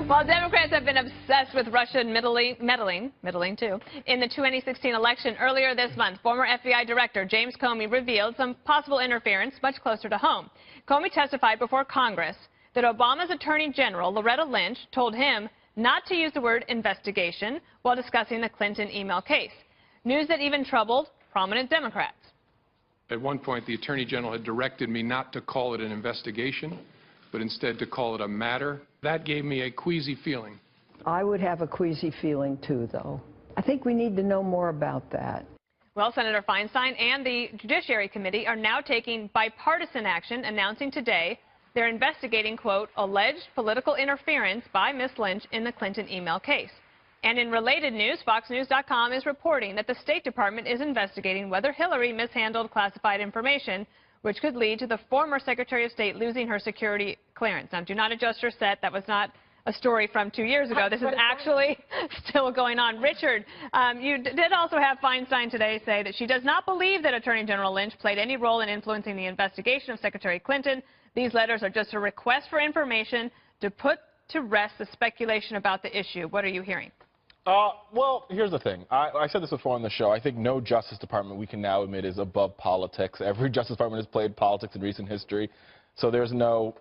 While Democrats have been obsessed with Russian meddling too, in the 2016 election earlier this month, former FBI Director James Comey revealed some possible interference much closer to home. Comey testified before Congress that Obama's Attorney General, Loretta Lynch, told him not to use the word investigation while discussing the Clinton email case. News that even troubled prominent Democrats. At one point, the Attorney General had directed me not to call it an investigation, but instead to call it a matter. That gave me a queasy feeling. I would have a queasy feeling, too, though. I think we need to know more about that. Well, Senator Feinstein and the Judiciary Committee are now taking bipartisan action, announcing today they're investigating, quote, alleged political interference by Ms. Lynch in the Clinton email case. And in related news, FoxNews.com is reporting that the State Department is investigating whether Hillary mishandled classified information, which could lead to the former Secretary of State losing her security clearance. Now, do not adjust your set. That was not a story from 2 years ago. This is actually still going on. Richard, you did also have Feinstein today say that she does not believe that Attorney General Lynch played any role in influencing the investigation of Secretary Clinton. These letters are just a request for information to put to rest the speculation about the issue. What are you hearing? Well, here's the thing. I said this before on the show. I think no Justice Department we can now admit is above politics. Every Justice Department has played politics in recent history. So there's no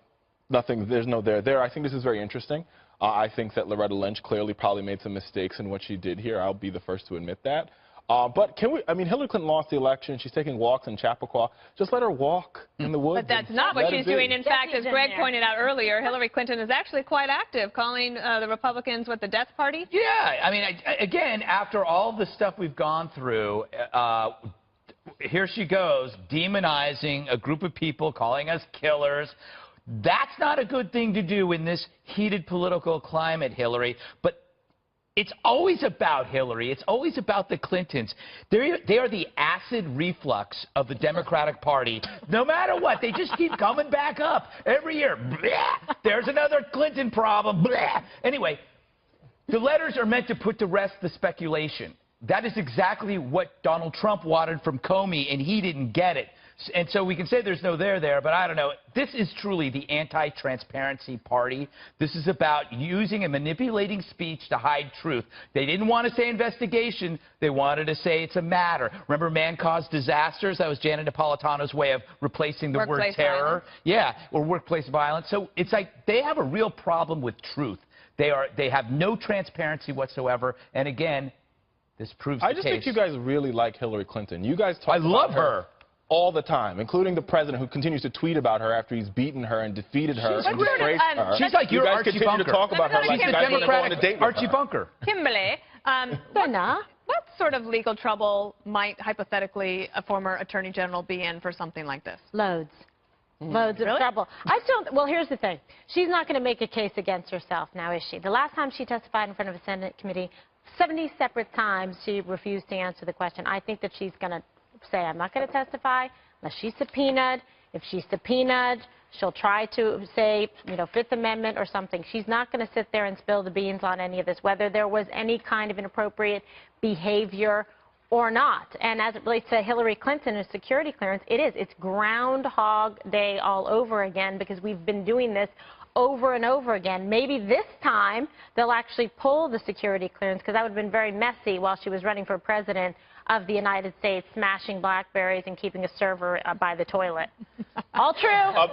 there. I think this is very interesting. I think that Loretta Lynch clearly probably made some mistakes in what she did here. I'll be the first to admit that. But Hillary Clinton lost the election. She's taking walks in Chappaqua. Just let her walk in the woods. But that's not what she's doing. In fact, as Greg pointed out earlier, Hillary Clinton is actually quite active, calling the Republicans, the death party? Yeah. I mean, again, after all the stuff we've gone through, here she goes, demonizing a group of people, calling us killers. That's not a good thing to do in this heated political climate, Hillary. But it's always about Hillary. It's always about the Clintons. They are the acid reflux of the Democratic Party. No matter what, they just keep coming back up every year. Blah, there's another Clinton problem. Blah. Anyway, the letters are meant to put to rest the speculation. That is exactly what Donald Trump wanted from Comey, and he didn't get it. And so we can say there's no there, but I don't know. This is truly the anti-transparency party. This is about using and manipulating speech to hide truth. They didn't want to say investigation. They wanted to say it's a matter. Remember man-caused disasters? That was Janet Napolitano's way of replacing the word terror. Violence. Yeah, or workplace violence. So it's like they have a real problem with truth. They have no transparency whatsoever. And again, this proves the case. I just think you guys really like Hillary Clinton. You guys talk about her. I love her. All the time, including the president, who continues to tweet about her after he's beaten her and defeated her and disgraced her. She's like your Archie Bunker. You guys continue to talk about her like you guys want to go on a date with Archie Bunker. Kimberly, what sort of legal trouble might hypothetically a former attorney general be in for something like this? Loads. Loads of trouble. Well, here's the thing. She's not going to make a case against herself now, is she? The last time she testified in front of a Senate committee, 70 separate times she refused to answer the question. I think that she's going to say, I'm not going to testify unless she's subpoenaed. If she's subpoenaed, she'll try to say, Fifth Amendment or something. She's not going to sit there and spill the beans on any of this, whether there was any kind of inappropriate behavior or not. And as it relates to Hillary Clinton and security clearance, it is. It's Groundhog Day all over again, because we've been doing this over and over again. Maybe this time they'll actually pull the security clearance, because that would have been very messy while she was running for president of the United States, smashing BlackBerries and keeping a server by the toilet. All true. No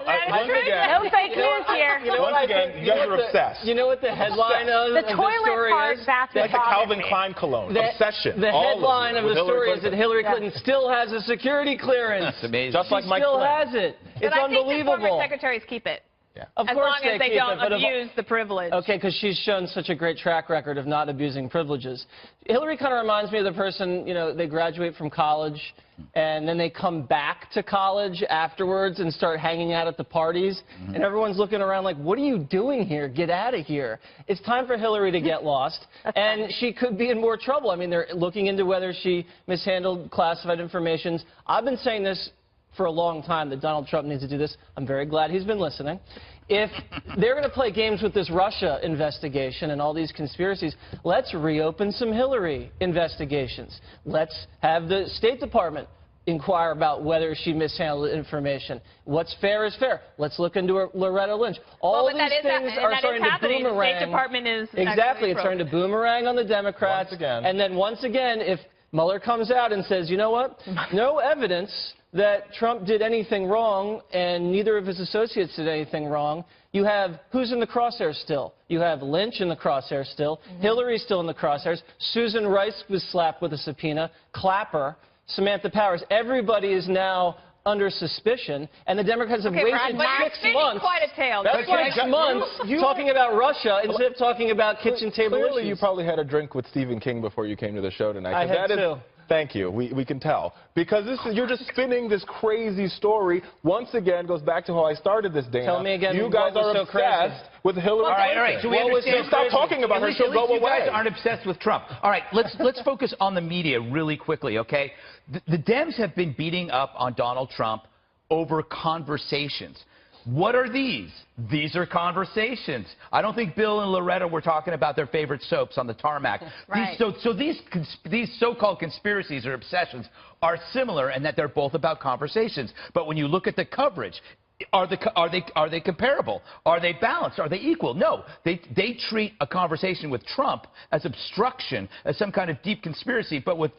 fake news here. Once again, you guys are obsessed. You know what the headline of the story toilet is? That's like a Calvin Klein cologne. Obsession. The headline of the story is that Hillary Clinton still has a security clearance. That's amazing. Just like Mike still Flynn. has it. It's but unbelievable. I think the former secretaries keep it. Yeah. Of as course long as they don't abuse the privilege. Okay, because she's shown such a great track record of not abusing privileges. Hillary kind of reminds me of the person, they graduate from college, and then they come back to college afterwards and start hanging out at the parties, and everyone's looking around like, what are you doing here? Get out of here. It's time for Hillary to get lost, and she could be in more trouble. I mean, they're looking into whether she mishandled classified information. I've been saying this for a long time, that Donald Trump needs to do this. I'm very glad he's been listening. If they're going to play games with this Russia investigation and all these conspiracies, let's reopen some Hillary investigations. Let's have the State Department inquire about whether she mishandled information. What's fair is fair. Let's look into Loretta Lynch. All these things are starting to boomerang. The State Department is exactly. It's starting to boomerang on the Democrats. Once again. And then once again, if Mueller comes out and says, you know what, no evidence that Trump did anything wrong and neither of his associates did anything wrong, you have who's in the crosshairs still? You have Lynch in the crosshairs still. Hillary's still in the crosshairs. Susan Rice was slapped with a subpoena. Clapper. Samantha Powers. Everybody is now under suspicion, and the Democrats have wasted 6 months. Quite a tale. That's 6 months talking about Russia instead of talking about kitchen table Clearly, issues. you probably had a drink with Stephen King before you came to the show tonight. I had too. Thank you. We can tell. Because you're just spinning this crazy story. Once again, goes back to how I started this, Dana. Tell me again. You guys are so obsessed with Hillary Clinton. All right. So we understand. Stop talking about her. She'll go away. You guys aren't obsessed with Trump. All right. Let's focus on the media really quickly, okay? The Dems have been beating up on Donald Trump over conversations. What are these? These are conversations. I don't think Bill and Loretta were talking about their favorite soaps on the tarmac. Right. These so-called conspiracies or obsessions are similar in that they're both about conversations. But when you look at the coverage, are they comparable? Are they balanced? Are they equal? No. They treat a conversation with Trump as obstruction, as some kind of deep conspiracy. But with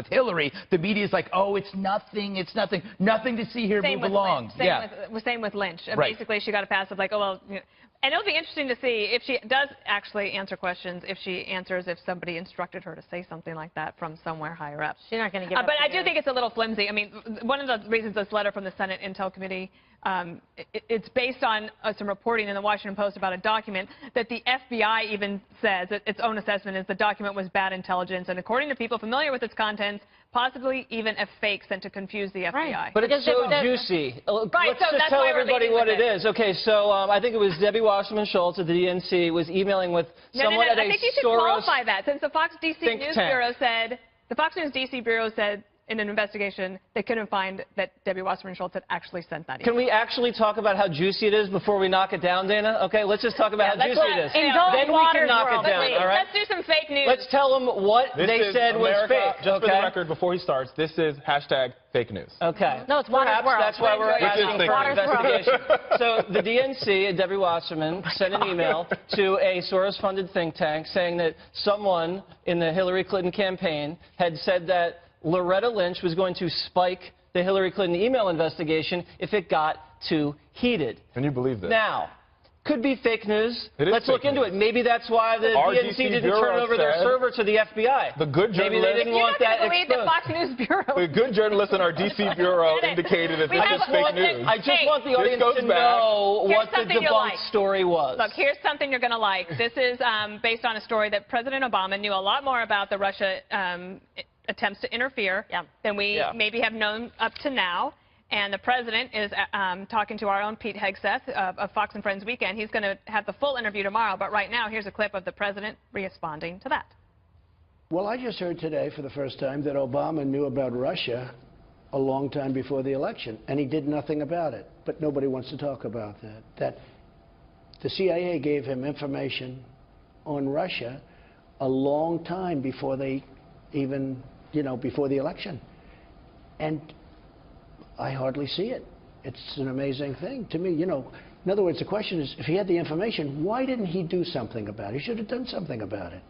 Hillary, the media is like, oh, it's nothing. It's nothing. Nothing to see here. Move along. Same with Lynch. Right. Basically, she got a pass of like, oh well. You know, and it'll be interesting to see if she does actually answer questions, if she answers if somebody instructed her to say something like that from somewhere higher up. She's not going to give up. But I do think it's a little flimsy. I mean, one of the reasons this letter from the Senate Intel Committee, it's based on some reporting in the Washington Post about a document that the FBI even says, its own assessment is the document was bad intelligence, and according to people familiar with its contents, possibly even a fake sent to confuse the FBI. Right. But it's so juicy. Let's just tell everybody what it is. Okay, so I think it was Debbie Wasserman Schultz at the DNC was emailing with someone at a I think you should qualify that, since the Fox DC News Bureau said, the Fox News DC Bureau said in an investigation they couldn't find that Debbie Wasserman Schultz had actually sent that email. Can we actually talk about how juicy it is before we knock it down, Dana? Okay, let's just talk about how juicy it is. Then we can knock it down, all right? Let's do some fake news. Let's tell them what they said was fake. Just for the record, before he starts, this is hashtag fake news. Okay. No, it's Water's World. That's why we're asking for an investigation. So the DNC, Debbie Wasserman, sent an email to a Soros-funded think tank saying that someone in the Hillary Clinton campaign had said that Loretta Lynch was going to spike the Hillary Clinton email investigation if it got too heated. Can you believe this? Now, could be fake news. Let's look into it. Maybe that's why the DNC didn't turn over their server to the FBI. The good journalist. Maybe they didn't want that exposed. The Fox News Bureau. The good journalists in our DC bureau indicated that this is fake news. I just want the audience to know what the debunked story was. Look, here's something you're going to like. This is based on a story that President Obama knew a lot more about the Russia attempts to interfere than we maybe have known up to now. And the president is talking to our own Pete Hegseth of Fox and Friends Weekend. He's going to have the full interview tomorrow. But right now, here's a clip of the president responding to that. Well, I just heard today for the first time that Obama knew about Russia a long time before the election, and he did nothing about it. But nobody wants to talk about that. That the CIA gave him information on Russia a long time before they even, before the election. And I hardly see it. It's an amazing thing to me. In other words, the question is, if he had the information, why didn't he do something about it? He should have done something about it.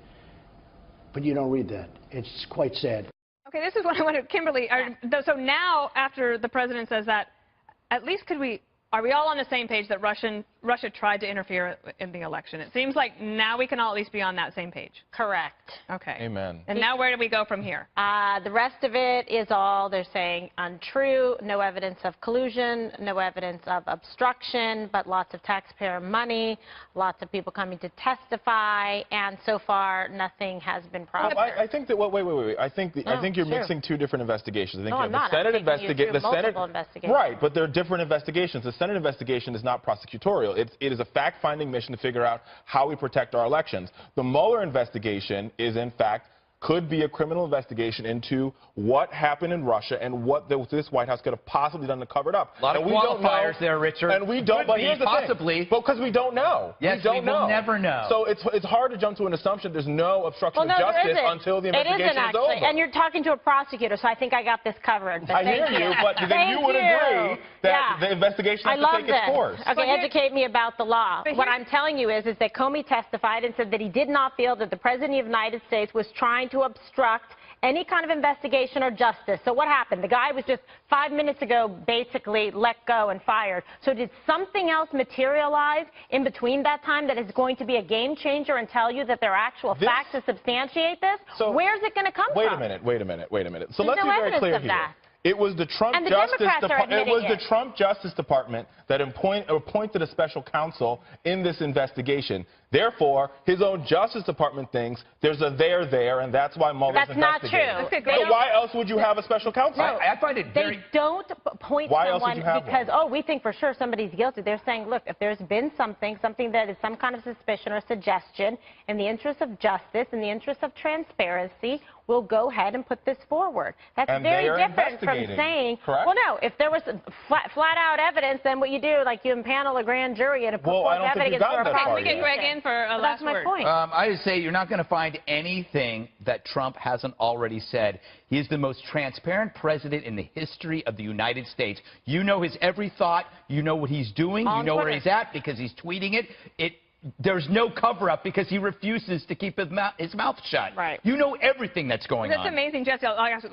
But you don't read that. It's quite sad. Okay, this is what I wanted, Kimberly. So now, after the president says that, at least are we all on the same page that Russia tried to interfere in the election? It seems like now we can all at least be on that same page. Correct. Okay. Amen. And now where do we go from here? The rest of it is all, they're saying, untrue, no evidence of collusion, no evidence of obstruction, but lots of taxpayer money, lots of people coming to testify, and so far nothing has been proven. I think that, wait. I think you're mixing two different investigations. I think no, I'm not. The Senate investigations. Right, but they're different investigations. The Senate investigation is not prosecutorial. It is a fact-finding mission to figure out how we protect our elections. The Mueller investigation is, in fact, could be a criminal investigation into what happened in Russia and what this White House could have possibly done to cover it up. A lot of qualifiers there, Richard. And we don't, but here's the possibly. thing. Because we don't know. Yes, we will never know. So it's hard to jump to an assumption there's no obstruction of justice until the investigation is over. And you're talking to a prosecutor, so I think I got this covered. But I hear you, but then you would agree that the investigation has to take its course. Okay, educate me about the law. What I'm telling you is that Comey testified and said that he did not feel that the President of the United States was trying to obstruct any kind of investigation or justice. So what happened? The guy was just 5 minutes ago basically let go and fired. So did something else materialize in between that time that is going to be a game changer and tell you that there are actual facts to substantiate this? So where's it going to come from? Wait a minute. So let's be very clear here. It was the Trump Justice Department that appointed a special counsel in this investigation. Therefore, his own Justice Department thinks there's a there, and that's why Mueller's investigating. That's not true. So why else would you have a special counsel? No, I find it very... They don't appoint someone because, we think for sure somebody's guilty. They're saying, look, if there's been something that is some kind of suspicion or suggestion in the interest of justice, in the interest of transparency, we'll go ahead and put this forward. That's very different from saying, well, no, if there was flat-out evidence, then what you do, like you impanel a grand jury and put forth evidence for a Can we get Greg in for a last word? That's my point. I would say you're not going to find anything that Trump hasn't already said. He is the most transparent president in the history of the United States. You know his every thought. You know what he's doing. You know where he's at because he's tweeting it. There's no cover-up because he refuses to keep his mouth shut. Right. You know everything that's going on. That's amazing, Jesse. I'll ask,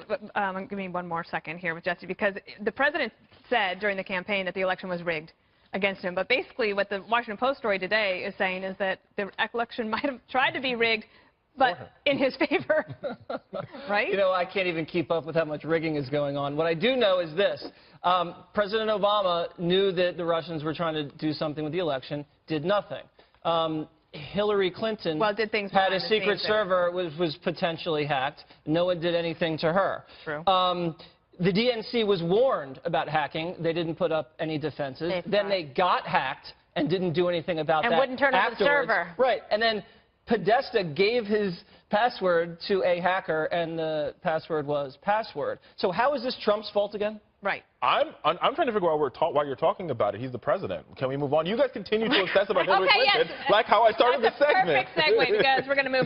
give me one more second here with Jesse, because the president said during the campaign that the election was rigged against him. But basically what the Washington Post story today is saying is that the election might have tried to be rigged, but in his favor. Right? You know, I can't even keep up with how much rigging is going on. What I do know is this. President Obama knew that the Russians were trying to do something with the election, did nothing. Hillary Clinton had a secret server was potentially hacked. No one did anything to her. True. The DNC was warned about hacking. They didn't put up any defenses. Then they got hacked and didn't do anything about that. And wouldn't turn on the server. Right. And then Podesta gave his password to a hacker, and the password was password. So how is this Trump's fault again? Right. I'm trying to figure out why you're talking about it. He's the president. Can we move on? You guys continue to obsess about Hillary Clinton, like how I started the segment. Perfect segue, because we're going to move